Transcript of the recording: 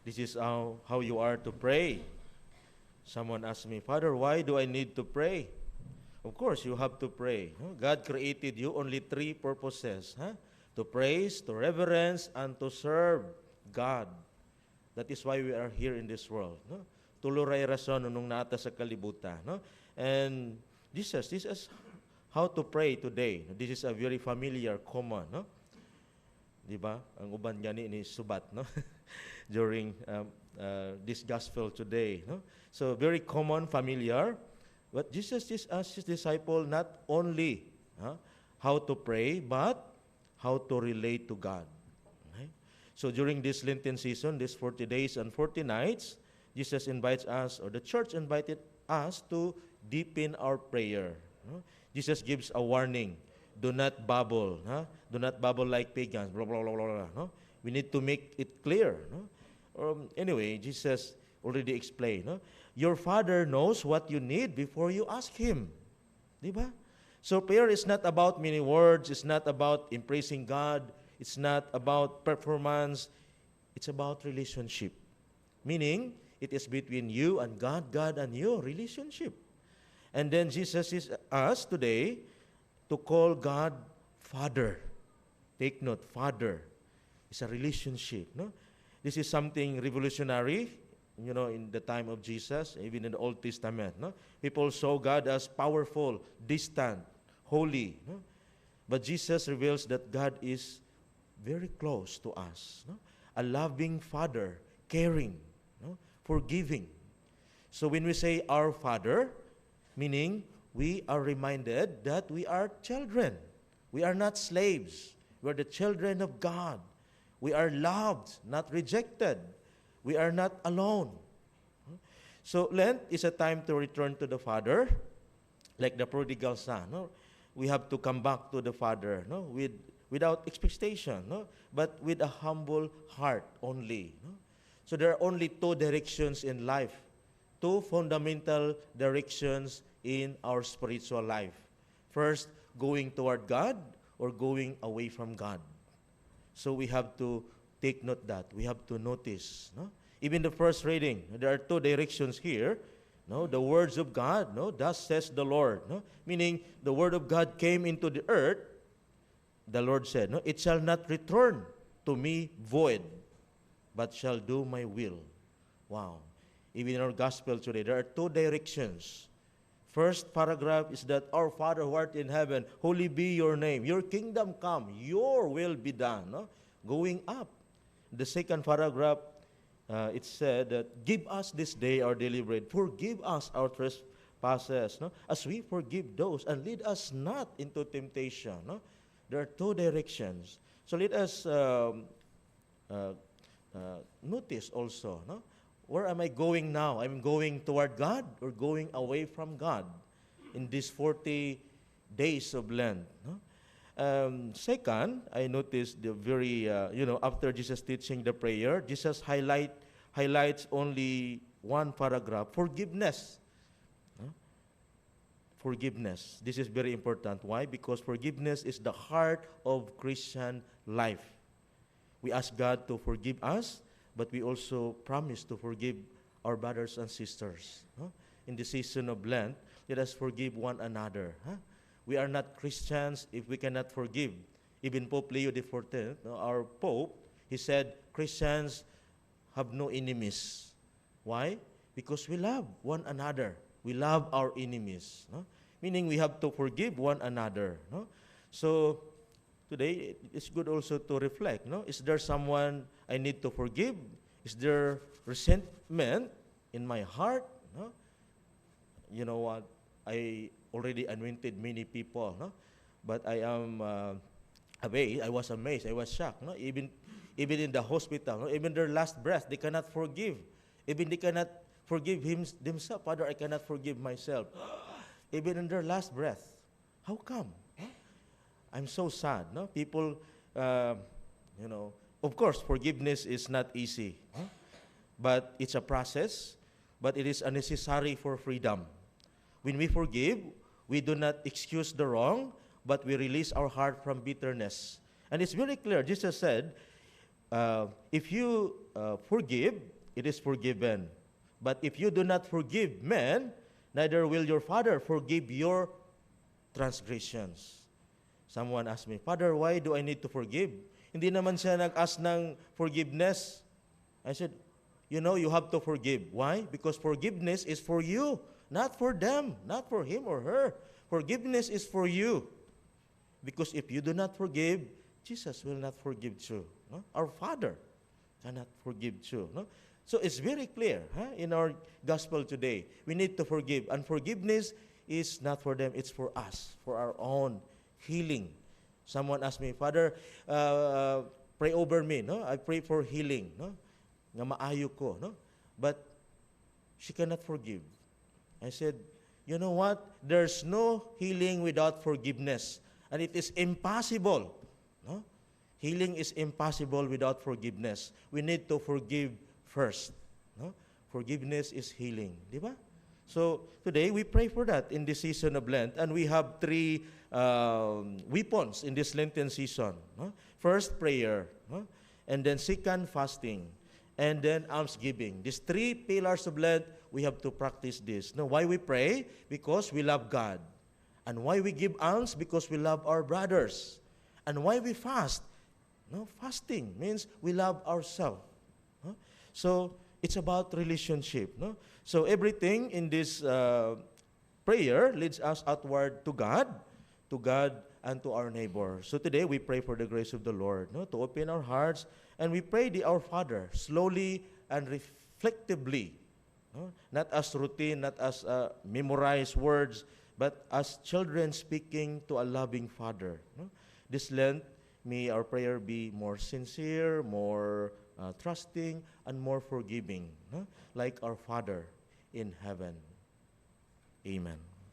This is how you are to pray. Someone asked me, Father, why do I need to pray? Of course, you have to pray. God created you only three purposes. To praise, to reverence, and to serve God. That is why we are here in this world. Tuluray rason nung nata sa kalibutan. And this is how to pray today. This is a very familiar, common. Di ba? Ang uban gani ni subat, during this gospel today. So very common, familiar. But Jesus asked his disciple not only how to pray, but how to relate to God. Okay? So during this Lenten season, this 40 days and 40 nights, Jesus invites us, or the church invited us to deepen our prayer. Jesus gives a warning. Do not babble. Do not babble like pagans. Blah, blah, blah, blah, blah. We need to make it clear. Anyway, Jesus already explained. Your Father knows what you need before you ask Him. Diba? So prayer is not about many words. It's not about impressing God. It's not about performance. It's about relationship. Meaning, it is between you and God, God and you, relationship. And then Jesus is us today to call God Father. Take note, Father. It's a relationship. This is something revolutionary, in the time of Jesus, even in the Old Testament. People saw God as powerful, distant, holy. But Jesus reveals that God is very close to us. A loving Father, caring, forgiving. So when we say our Father, meaning we are reminded that we are children. We are not slaves. We are the children of God. We are loved, not rejected. We are not alone. So Lent is a time to return to the Father, like the prodigal son. We have to come back to the Father without expectation, but with a humble heart only. So there are only two directions in life, two fundamental directions in our spiritual life. First, going toward God or going away from God. So we have to take note that. We have to notice. Even the first reading, there are two directions here. The words of God, thus says the Lord. Meaning, the word of God came into the earth. The Lord said, it shall not return to me void, but shall do my will. Wow. Even in our gospel today, there are two directions. First paragraph is that, our Father who art in heaven, holy be your name. Your kingdom come, your will be done. Going up. The second paragraph, it said that, give us this day our daily bread. Forgive us our trespasses, as we forgive those. And lead us not into temptation. There are two directions. So let us notice also, where am I going now? I'm going toward God or going away from God in these 40 days of Lent. Second, I noticed the very, after Jesus teaching the prayer, Jesus highlights only one paragraph, forgiveness. Forgiveness. This is very important. Why? Because forgiveness is the heart of Christian life. We ask God to forgive us, but we also promise to forgive our brothers and sisters. In the season of Lent, let us forgive one another. We are not Christians if we cannot forgive. Even Pope Leo XIV, our Pope, he said, Christians have no enemies. Why? Because we love one another. We love our enemies. Meaning we have to forgive one another. So today, it's good also to reflect. Is there someone I need to forgive? Is there resentment in my heart? You know what? I already anointed many people, but I am amazed. I was amazed. I was shocked. Even in the hospital, even their last breath, they cannot forgive. Even they cannot forgive themselves. Father, I cannot forgive myself. Even in their last breath. How come? I'm so sad. People, of course, forgiveness is not easy. But it's a process. But it is necessary for freedom. When we forgive, we do not excuse the wrong, but we release our heart from bitterness. And it's very clear. Jesus said, if you forgive, it is forgiven. But if you do not forgive men, neither will your Father forgive your transgressions. Someone asked me, Father, why do I need to forgive? Hindi naman siya nag-ask ng forgiveness. I said, you know, you have to forgive. Why? Because forgiveness is for you, not for them, not for him or her. Forgiveness is for you. Because if you do not forgive, Jesus will not forgive you. No? Our Father cannot forgive you. No? So it's very clear in our gospel today. We need to forgive. And forgiveness is not for them, it's for us, for our own healing. Someone asked me, Father, pray over me. No? I pray for healing. No? Nga maayo ko. No? But she cannot forgive. I said, you know what? There's no healing without forgiveness. And it is impossible. No? Healing is impossible without forgiveness. We need to forgive first. No? Forgiveness is healing. Di ba? So, today, we pray for that in this season of Lent. And we have three weapons in this Lenten season. No? First, prayer. No? And then second, fasting. And then almsgiving. These three pillars of Lent, we have to practice this. No? Why we pray? Because we love God. And why we give alms? Because we love our brothers. And why we fast? No? Fasting means we love ourselves. No? So, it's about relationship. No? So, everything in this prayer leads us outward to God and to our neighbor. So, today, we pray for the grace of the Lord, no? To open our hearts, and we pray the Our Father, slowly and reflectively. No? Not as routine, not as memorized words, but as children speaking to a loving Father. No? This Lent, may our prayer be more sincere, more trusting, and more forgiving, no? Like our Father in heaven. Amen.